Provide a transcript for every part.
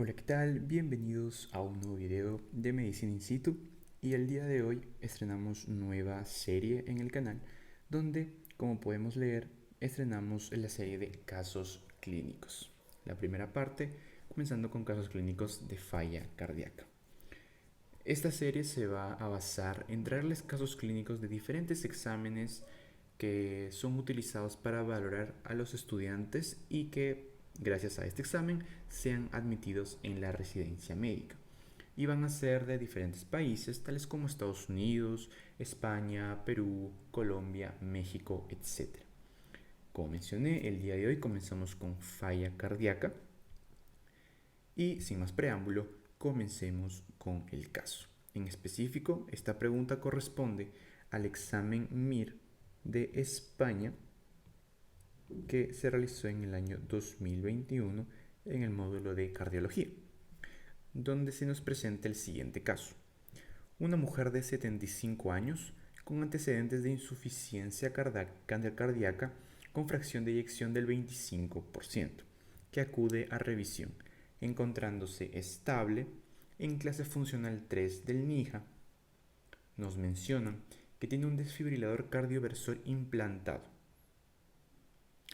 Hola, ¿qué tal? Bienvenidos a un nuevo video de Medicina In Situ y el día de hoy estrenamos nueva serie en el canal donde, como podemos leer, estrenamos la serie de casos clínicos. La primera parte comenzando con casos clínicos de falla cardíaca. Esta serie se va a basar en traerles casos clínicos de diferentes exámenes que son utilizados para valorar a los estudiantes y que, gracias a este examen, sean admitidos en la residencia médica. Y van a ser de diferentes países, tales como Estados Unidos, España, Perú, Colombia, México, etc. Como mencioné, el día de hoy comenzamos con falla cardíaca y, sin más preámbulo, comencemos con el caso. En específico, esta pregunta corresponde al examen MIR de España que se realizó en el año 2021 en el módulo de cardiología, donde se nos presenta el siguiente caso. Una mujer de 75 años con antecedentes de insuficiencia cardíaca con fracción de eyección del 25%, que acude a revisión, encontrándose estable en clase funcional 3 del NIHA. Nos mencionan que tiene un desfibrilador cardioversor implantado.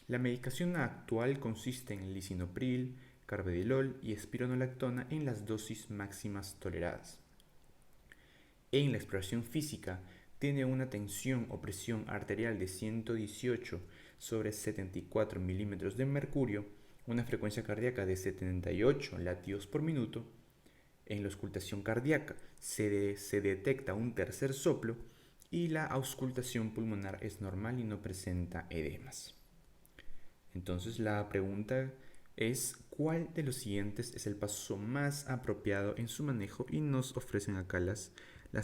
La medicación actual consiste en lisinopril, carvedilol y espironolactona en las dosis máximas toleradas. En la exploración física tiene una tensión o presión arterial de 118 sobre 74 milímetros de mercurio, una frecuencia cardíaca de 78 latidos por minuto. En la auscultación cardíaca se detecta un tercer soplo y la auscultación pulmonar es normal y no presenta edemas. Entonces la pregunta es, ¿cuál de los siguientes es el paso más apropiado en su manejo? Y nos ofrecen acá las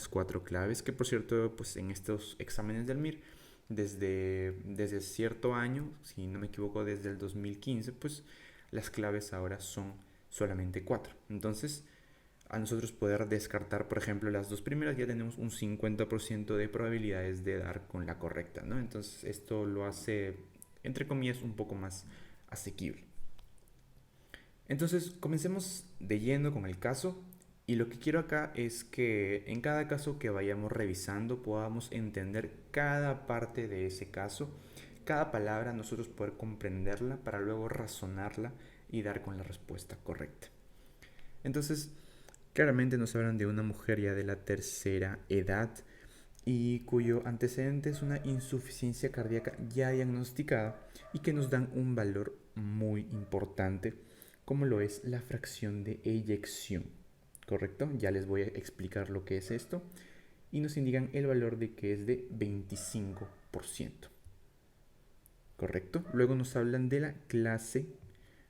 4 claves, que por cierto, pues en estos exámenes del MIR, desde cierto año, si no me equivoco, desde el 2015, pues las claves ahora son solamente 4. Entonces, a nosotros poder descartar, por ejemplo, las dos primeras, ya tenemos un 50% de probabilidades de dar con la correcta, ¿no? Entonces, esto lo hace, entre comillas, un poco más asequible. Entonces, comencemos de lleno con el caso. Y lo que quiero acá es que en cada caso que vayamos revisando podamos entender cada parte de ese caso, cada palabra, nosotros poder comprenderla para luego razonarla y dar con la respuesta correcta. Entonces, claramente nos hablan de una mujer ya de la tercera edad y cuyo antecedente es una insuficiencia cardíaca ya diagnosticada y que nos dan un valor muy importante, como lo es la fracción de eyección. ¿Correcto? Ya les voy a explicar lo que es esto. Y nos indican el valor de que es de 25%. ¿Correcto? Luego nos hablan de la clase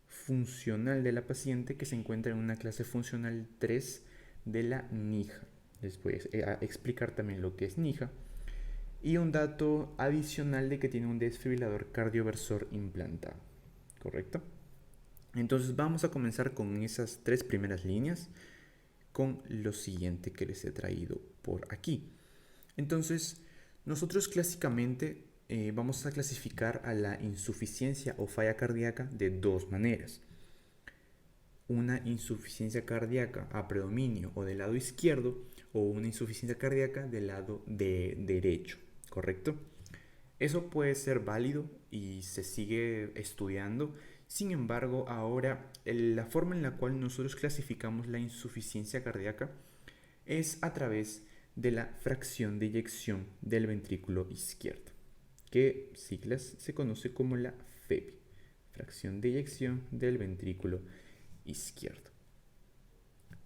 funcional de la paciente, que se encuentra en una clase funcional 3 de la NIHA. Les voy a explicar también lo que es NIHA. Y un dato adicional de que tiene un desfibrilador cardioversor implantado. ¿Correcto? Entonces vamos a comenzar con esas 3 primeras líneas, con lo siguiente que les he traído por aquí. Entonces, nosotros clásicamente vamos a clasificar a la insuficiencia o falla cardíaca de dos maneras. Una insuficiencia cardíaca a predominio o del lado izquierdo, o una insuficiencia cardíaca del lado derecho, ¿correcto? Eso puede ser válido y se sigue estudiando. Sin embargo, ahora la forma en la cual nosotros clasificamos la insuficiencia cardíaca es a través de la fracción de eyección del ventrículo izquierdo, que siglas se conoce como la FEBI, fracción de eyección del ventrículo izquierdo.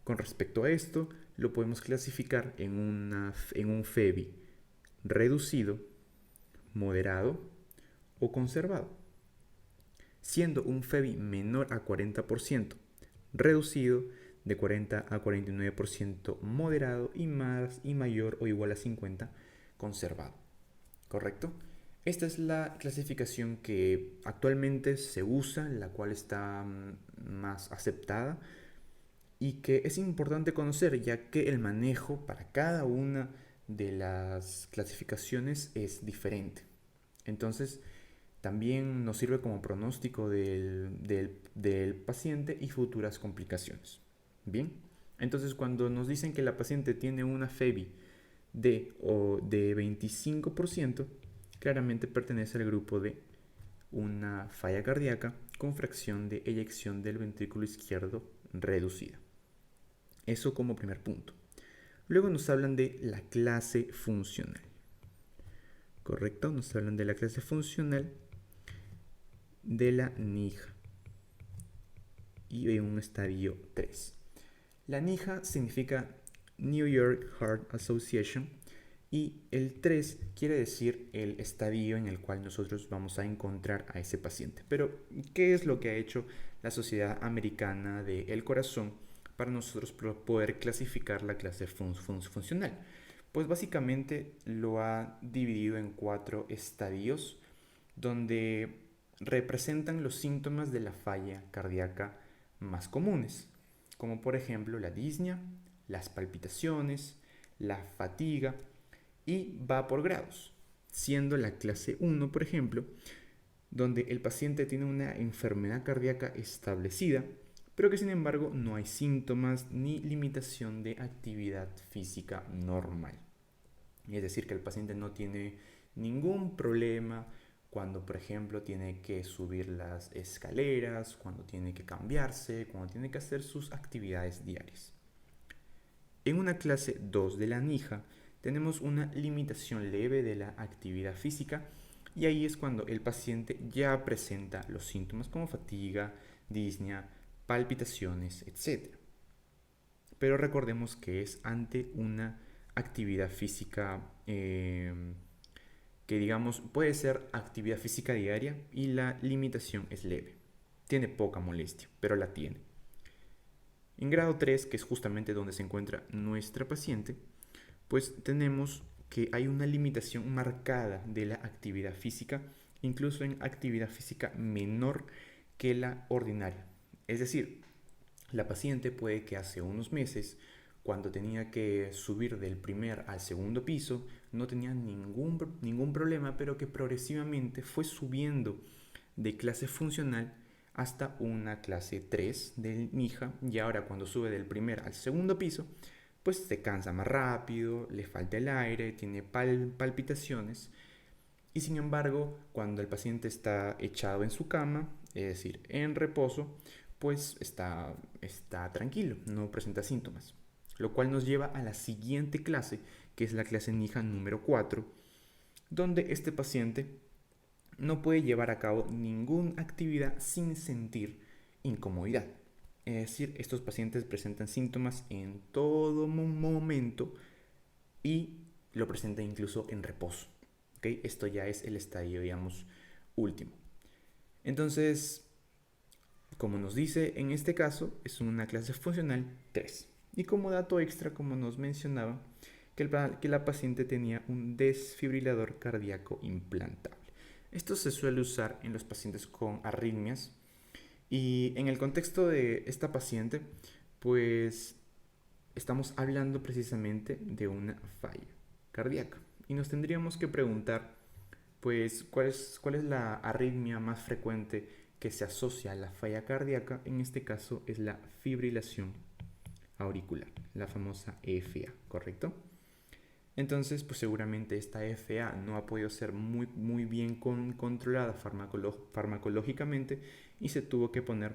Con respecto a esto, lo podemos clasificar en un FEBI reducido, moderado o conservado, siendo un FEBI menor a 40%, reducido de 40 a 49%, moderado y mayor o igual a 50% conservado. ¿Correcto? Esta es la clasificación que actualmente se usa, la cual está más aceptada y que es importante conocer, ya que el manejo para cada una de las clasificaciones es diferente. Entonces, También nos sirve como pronóstico del paciente y futuras complicaciones. Bien, entonces cuando nos dicen que la paciente tiene una FEBI de 25%, claramente pertenece al grupo de una falla cardíaca con fracción de eyección del ventrículo izquierdo reducida. Eso como primer punto. Luego nos hablan de la clase funcional. ¿Correcto? Nos hablan de la clase funcional de la NIJA y en un estadio 3. La NIJA significa New York Heart Association y el 3 quiere decir el estadio en el cual nosotros vamos a encontrar a ese paciente. Pero, ¿qué es lo que ha hecho la Sociedad Americana del Corazón para nosotros poder clasificar la clase funcional? Pues básicamente lo ha dividido en 4 estadios donde representan los síntomas de la falla cardíaca más comunes, como por ejemplo la disnea, las palpitaciones, la fatiga, y va por grados, siendo la clase 1, por ejemplo, donde el paciente tiene una enfermedad cardíaca establecida, pero que sin embargo no hay síntomas ni limitación de actividad física normal. Es decir, que el paciente no tiene ningún problema cuando, por ejemplo, tiene que subir las escaleras, cuando tiene que cambiarse, cuando tiene que hacer sus actividades diarias. En una clase 2 de la NIJA tenemos una limitación leve de la actividad física y ahí es cuando el paciente ya presenta los síntomas como fatiga, disnea, palpitaciones, etc. Pero recordemos que es ante una actividad física que digamos puede ser actividad física diaria y la limitación es leve. Tiene poca molestia, pero la tiene. En grado 3, que es justamente donde se encuentra nuestra paciente, pues tenemos que hay una limitación marcada de la actividad física, incluso en actividad física menor que la ordinaria. Es decir, la paciente puede que hace unos meses, cuando tenía que subir del primer al segundo piso, no tenía ningún problema, pero que progresivamente fue subiendo de clase funcional hasta una clase 3 del NIJA, y ahora cuando sube del primer al segundo piso, pues se cansa más rápido, le falta el aire, tiene palpitaciones, y sin embargo, cuando el paciente está echado en su cama, es decir, en reposo, pues está tranquilo, no presenta síntomas. Lo cual nos lleva a la siguiente clase, que es la clase NIJA número 4, donde este paciente no puede llevar a cabo ninguna actividad sin sentir incomodidad. Es decir, estos pacientes presentan síntomas en todo momento y lo presentan incluso en reposo. ¿Okay? Esto ya es el estadio, digamos, último. Entonces, como nos dice en este caso, es una clase funcional 3. Y como dato extra, como nos mencionaba, que la paciente tenía un desfibrilador cardíaco implantable. Esto se suele usar en los pacientes con arritmias y en el contexto de esta paciente, pues estamos hablando precisamente de una falla cardíaca y nos tendríamos que preguntar, pues, ¿cuál es la arritmia más frecuente que se asocia a la falla cardíaca? En este caso es la fibrilación auricular, la famosa EFA, ¿correcto? Entonces, pues seguramente esta FA no ha podido ser muy bien controlada farmacológicamente y se tuvo que poner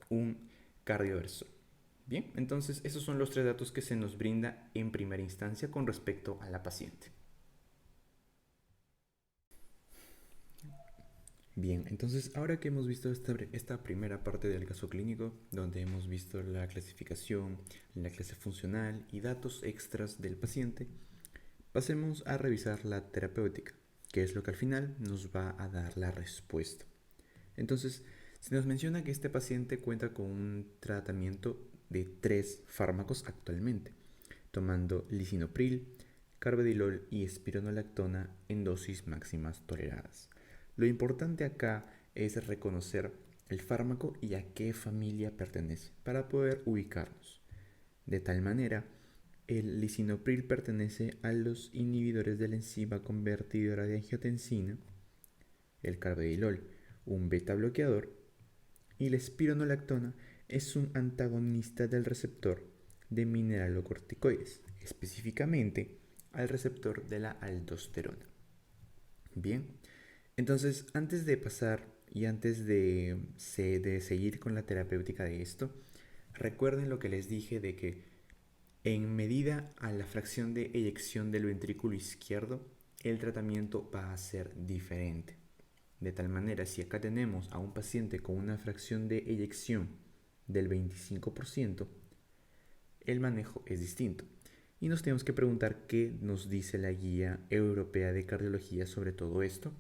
un cardioversor. Bien, entonces esos son los 3 datos que se nos brinda en primera instancia con respecto a la paciente. Bien, entonces ahora que hemos visto esta primera parte del caso clínico, donde hemos visto la clasificación, la clase funcional y datos extras del paciente, pasemos a revisar la terapéutica, que es lo que al final nos va a dar la respuesta. Entonces, se nos menciona que este paciente cuenta con un tratamiento de 3 fármacos actualmente, tomando lisinopril, carvedilol y espironolactona en dosis máximas toleradas. Lo importante acá es reconocer el fármaco y a qué familia pertenece para poder ubicarnos. De tal manera, el lisinopril pertenece a los inhibidores de la enzima convertidora de angiotensina, el carvedilol, un beta bloqueador, y la espironolactona es un antagonista del receptor de mineralocorticoides, específicamente al receptor de la aldosterona. Bien, entonces antes de pasar y antes de seguir con la terapéutica de esto, recuerden lo que les dije de que en medida a la fracción de eyección del ventrículo izquierdo, el tratamiento va a ser diferente. De tal manera, si acá tenemos a un paciente con una fracción de eyección del 25%, el manejo es distinto. Y nos tenemos que preguntar qué nos dice la guía europea de cardiología sobre todo esto.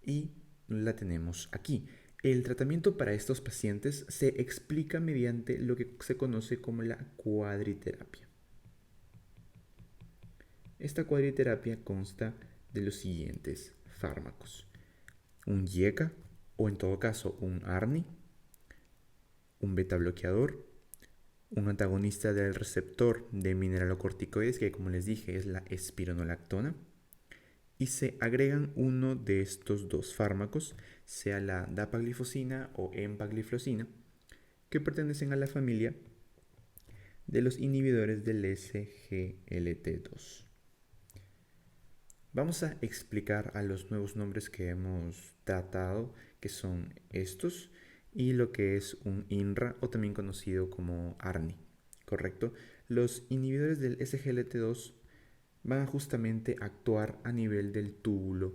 Y la tenemos aquí. El tratamiento para estos pacientes se explica mediante lo que se conoce como la cuadriterapia. Esta cuadriterapia consta de los siguientes fármacos: un IECA, o en todo caso un ARNI, un beta bloqueador, un antagonista del receptor de mineralocorticoides, que como les dije es la espironolactona, y se agregan uno de estos dos fármacos, sea la dapaglifosina o empagliflozina, que pertenecen a la familia de los inhibidores del SGLT2. Vamos a explicar a los nuevos nombres que hemos tratado, que son estos, y lo que es un INRA, o también conocido como ARNI, ¿correcto? Los inhibidores del SGLT2 van a justamente actuar a nivel del túbulo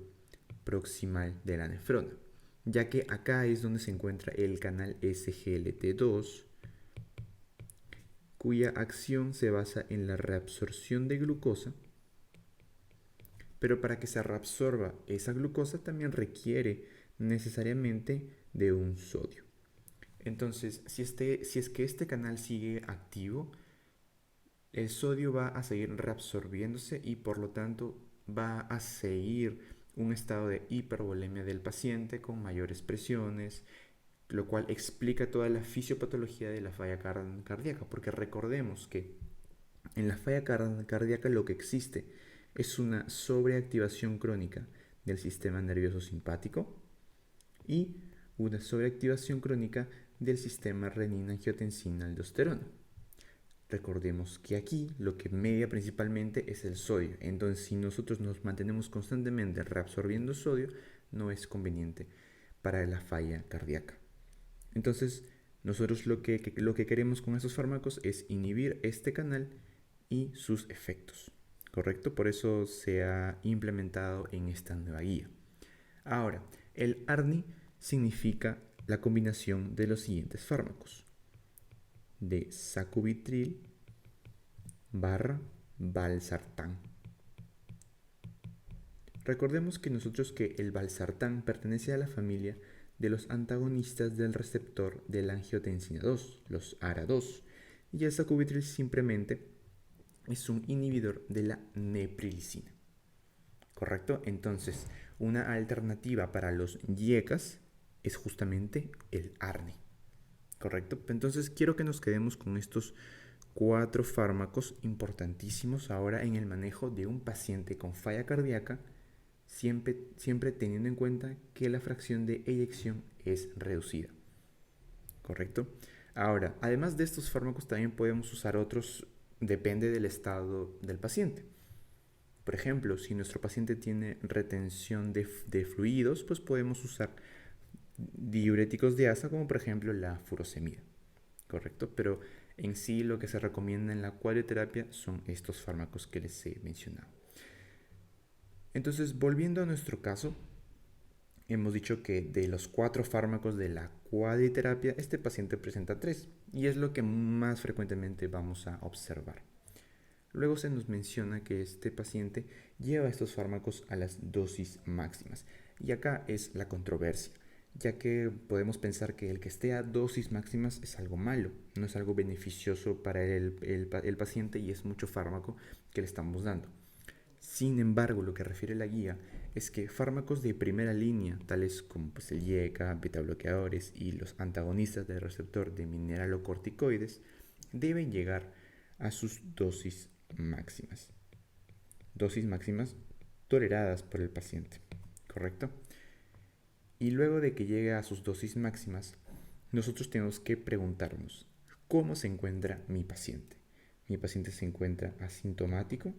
proximal de la nefrona, ya que acá es donde se encuentra el canal SGLT2, cuya acción se basa en la reabsorción de glucosa, pero para que se reabsorba esa glucosa también requiere necesariamente de un sodio. Entonces, si es que este canal sigue activo, el sodio va a seguir reabsorbiéndose y por lo tanto va a seguir un estado de hipervolemia del paciente con mayores presiones, lo cual explica toda la fisiopatología de la falla cardíaca, porque recordemos que en la falla cardíaca lo que existe es una sobreactivación crónica del sistema nervioso simpático y una sobreactivación crónica del sistema renina-angiotensina-aldosterona. Recordemos que aquí lo que media principalmente es el sodio. Entonces, si nosotros nos mantenemos constantemente reabsorbiendo sodio, no es conveniente para la falla cardíaca. Entonces, nosotros lo que queremos con estos fármacos es inhibir este canal y sus efectos, ¿correcto? Por eso se ha implementado en esta nueva guía. Ahora, el ARNI significa la combinación de los siguientes fármacos: de sacubitril barra valsartán. Recordemos que el valsartán pertenece a la familia de los antagonistas del receptor de la angiotensina 2, los ARA2, y el sacubitril simplemente es un inhibidor de la neprilicina, ¿correcto? Entonces, una alternativa para los IECAs es justamente el ARNI, ¿correcto? Entonces, quiero que nos quedemos con estos 4 fármacos importantísimos ahora en el manejo de un paciente con falla cardíaca, siempre teniendo en cuenta que la fracción de eyección es reducida, ¿correcto? Ahora, además de estos fármacos también podemos usar otros, depende del estado del paciente. Por ejemplo, si nuestro paciente tiene retención de fluidos, pues podemos usar diuréticos de asa, como por ejemplo la furosemida, ¿correcto? Pero en sí lo que se recomienda en la cuadriterapia son estos fármacos que les he mencionado. Entonces, volviendo a nuestro caso, hemos dicho que de los 4 fármacos de la cuadriterapia, este paciente presenta 3, y es lo que más frecuentemente vamos a observar. Luego se nos menciona que este paciente lleva estos fármacos a las dosis máximas, y acá es la controversia, ya que podemos pensar que el que esté a dosis máximas es algo malo, no es algo beneficioso para el paciente y es mucho fármaco que le estamos dando. Sin embargo, lo que refiere la guía es que fármacos de primera línea, tales como el IECA, beta bloqueadores y los antagonistas del receptor de mineralocorticoides, deben llegar a sus dosis máximas toleradas por el paciente, ¿correcto? Y luego de que llegue a sus dosis máximas, nosotros tenemos que preguntarnos, ¿cómo se encuentra mi paciente? ¿Mi paciente se encuentra asintomático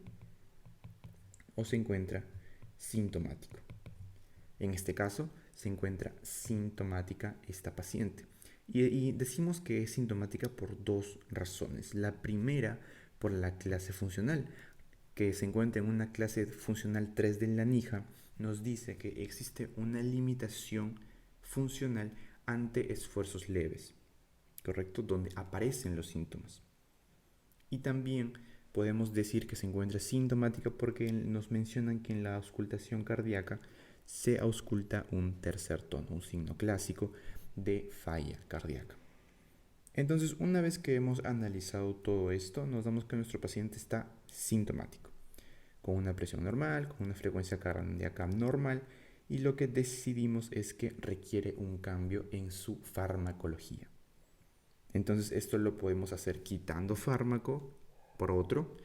o se encuentra sintomático? En este caso, se encuentra sintomática esta paciente. Y decimos que es sintomática por dos razones. La primera, por la clase funcional, que se encuentra en una clase funcional 3 de la NIJA, nos dice que existe una limitación funcional ante esfuerzos leves, ¿correcto? Donde aparecen los síntomas. Y también podemos decir que se encuentra sintomática porque nos mencionan que en la auscultación cardíaca se ausculta un tercer tono, un signo clásico de falla cardíaca. Entonces, una vez que hemos analizado todo esto, nos damos que nuestro paciente está sintomático, con una presión normal, con una frecuencia cardíaca normal, y lo que decidimos es que requiere un cambio en su farmacología. Entonces, esto lo podemos hacer quitando fármaco por otro,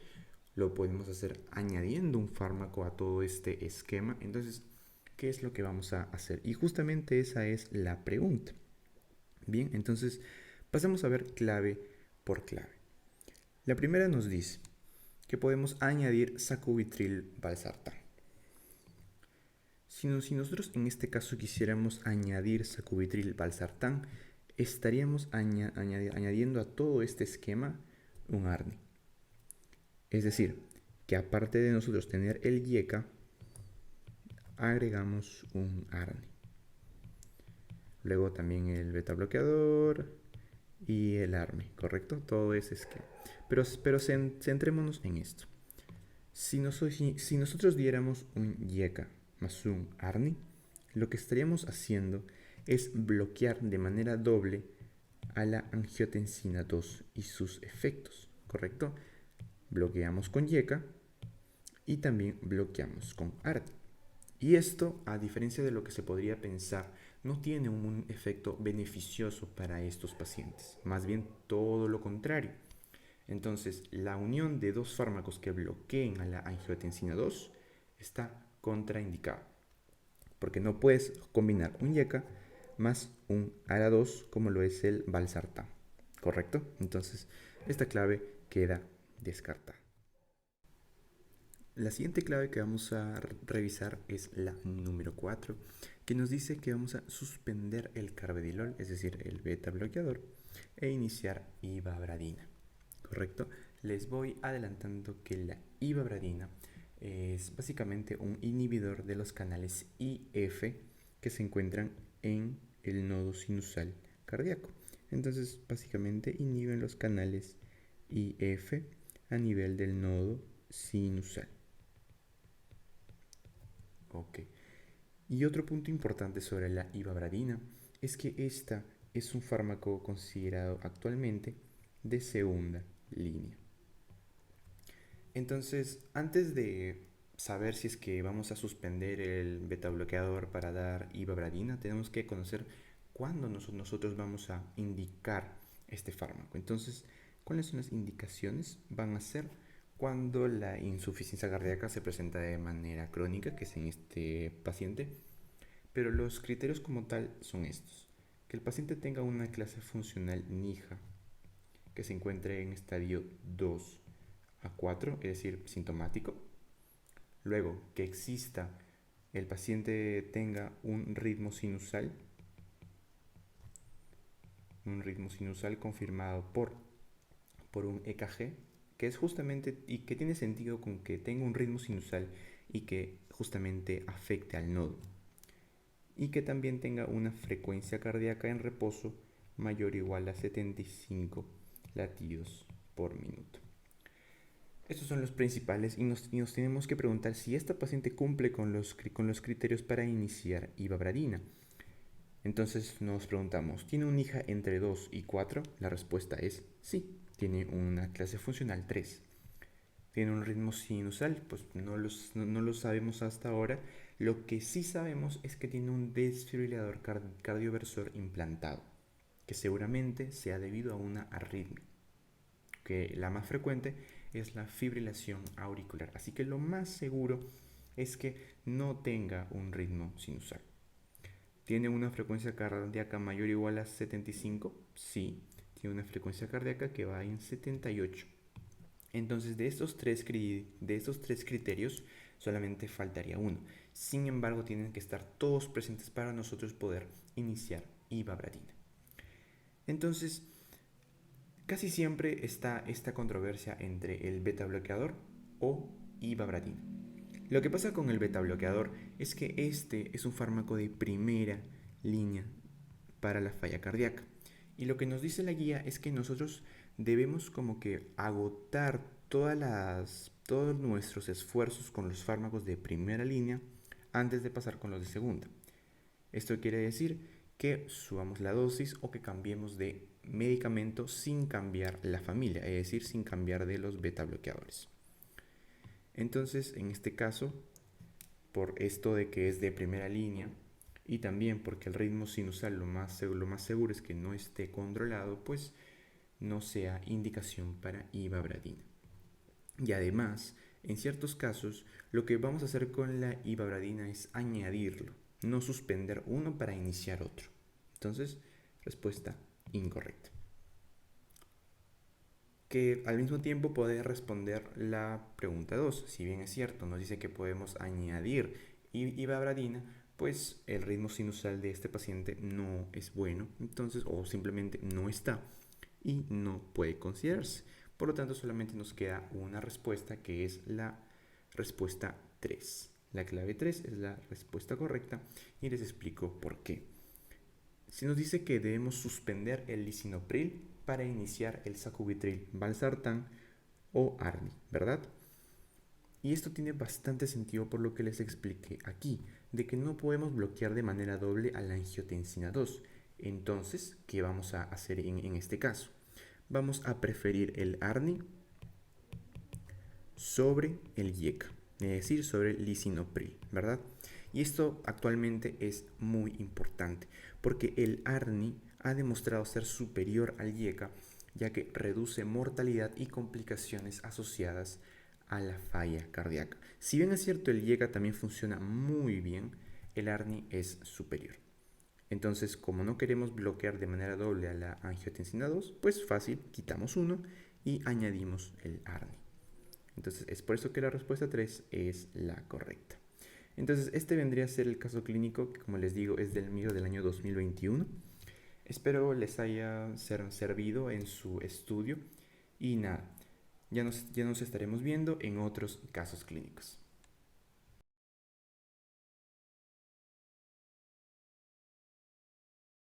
lo podemos hacer añadiendo un fármaco a todo este esquema. Entonces, ¿qué es lo que vamos a hacer? Y justamente esa es la pregunta. Bien, entonces pasamos a ver clave por clave. La primera nos dice que podemos añadir sacubitril valsartán. Si nosotros en este caso quisiéramos añadir sacubitril valsartán, estaríamos añadiendo a todo este esquema un ARNI. Es decir, que aparte de nosotros tener el IECA, agregamos un ARNI. Luego también el beta bloqueador y el ARMI, ¿correcto? Todo ese esquema. Pero centrémonos en esto. Si nosotros diéramos un IECA más un ARNI, lo que estaríamos haciendo es bloquear de manera doble a la angiotensina 2 y sus efectos, ¿correcto? Bloqueamos con IECA y también bloqueamos con ARNI. Y esto, a diferencia de lo que se podría pensar, no tiene un efecto beneficioso para estos pacientes, más bien todo lo contrario. Entonces, la unión de dos fármacos que bloqueen a la angiotensina 2 está contraindicada, porque no puedes combinar un IECA más un ARA2 como lo es el valsartán, ¿correcto? Entonces, esta clave queda descartada. La siguiente clave que vamos a revisar es la número 4, que nos dice que vamos a suspender el carvedilol, es decir, el beta bloqueador, e iniciar ivabradina, ¿correcto? Les voy adelantando que la ivabradina es básicamente un inhibidor de los canales IF que se encuentran en el nodo sinusal cardíaco. Entonces, básicamente inhiben los canales IF a nivel del nodo sinusal. Ok. Y otro punto importante sobre la ivabradina es que esta es un fármaco considerado actualmente de segunda línea. Entonces, antes de saber si es que vamos a suspender el beta bloqueador para dar ivabradina, tenemos que conocer cuándo nosotros vamos a indicar este fármaco. Entonces, ¿cuáles son las indicaciones? Van a ser cuando la insuficiencia cardíaca se presenta de manera crónica, que es en este paciente, pero los criterios como tal son estos: que el paciente tenga una clase funcional NIJA, que se encuentre en estadio 2 a 4, es decir, sintomático. Luego, que el paciente tenga un ritmo sinusal confirmado por un EKG, que es justamente, y que tiene sentido con que tenga un ritmo sinusal y que justamente afecte al nodo, y que también tenga una frecuencia cardíaca en reposo mayor o igual a 75 latidos por minuto. Estos son los principales y nos tenemos que preguntar si esta paciente cumple con los criterios para iniciar ivabradina. Entonces nos preguntamos, ¿tiene un IJA entre 2 y 4? La respuesta es sí, tiene una clase funcional 3. ¿Tiene un ritmo sinusal? Pues no lo sabemos hasta ahora. Lo que sí sabemos es que tiene un desfibrilador cardioversor implantado, que seguramente sea debido a una arritmia, que la más frecuente es la fibrilación auricular. Así que lo más seguro es que no tenga un ritmo sinusal. ¿Tiene una frecuencia cardíaca mayor o igual a 75? Sí, tiene una frecuencia cardíaca que va en 78. Entonces, de estos tres criterios, solamente faltaría uno. Sin embargo, tienen que estar todos presentes para nosotros poder iniciar ivabradina. Entonces, casi siempre está esta controversia entre el beta bloqueador o ivabradina. Lo que pasa con el beta bloqueador es que este es un fármaco de primera línea para la falla cardíaca. Y lo que nos dice la guía es que nosotros debemos como que agotar todos nuestros esfuerzos con los fármacos de primera línea antes de pasar con los de segunda. Esto quiere decir que subamos la dosis o que cambiemos de medicamento sin cambiar la familia, es decir, sin cambiar de los beta bloqueadores. Entonces, en este caso, por esto de que es de primera línea y también porque el ritmo sinusal lo más seguro es que no esté controlado, pues no sea indicación para ivabradina. Y además, en ciertos casos, lo que vamos a hacer con la ivabradina es añadirlo, no suspender uno para iniciar otro. Entonces, respuesta incorrecta. Que al mismo tiempo puede responder la pregunta 2. Si bien es cierto, nos dice que podemos añadir ivabradina, pues el ritmo sinusal de este paciente no es bueno, entonces, o simplemente no está y no puede considerarse. Por lo tanto, solamente nos queda una respuesta que es la respuesta 3. La clave 3 es la respuesta correcta y les explico por qué. Se nos dice que debemos suspender el lisinopril para iniciar el sacubitril, valsartán o arni, ¿verdad? Y esto tiene bastante sentido por lo que les expliqué aquí, de que no podemos bloquear de manera doble a la angiotensina 2. Entonces, ¿qué vamos a hacer en este caso? Vamos a preferir el arni sobre el IECA, es decir, sobre el lisinopril, ¿verdad? Y esto actualmente es muy importante porque el ARNI ha demostrado ser superior al IECA, ya que reduce mortalidad y complicaciones asociadas a la falla cardíaca. Si bien es cierto el IECA también funciona muy bien, el ARNI es superior. Entonces, como no queremos bloquear de manera doble a la angiotensina 2, pues fácil, quitamos uno y añadimos el ARNI. Entonces, es por eso que la respuesta 3 es la correcta. Entonces, este vendría a ser el caso clínico que, como les digo, es del mío del año 2021. Espero les haya servido en su estudio y nada, ya nos estaremos viendo en otros casos clínicos.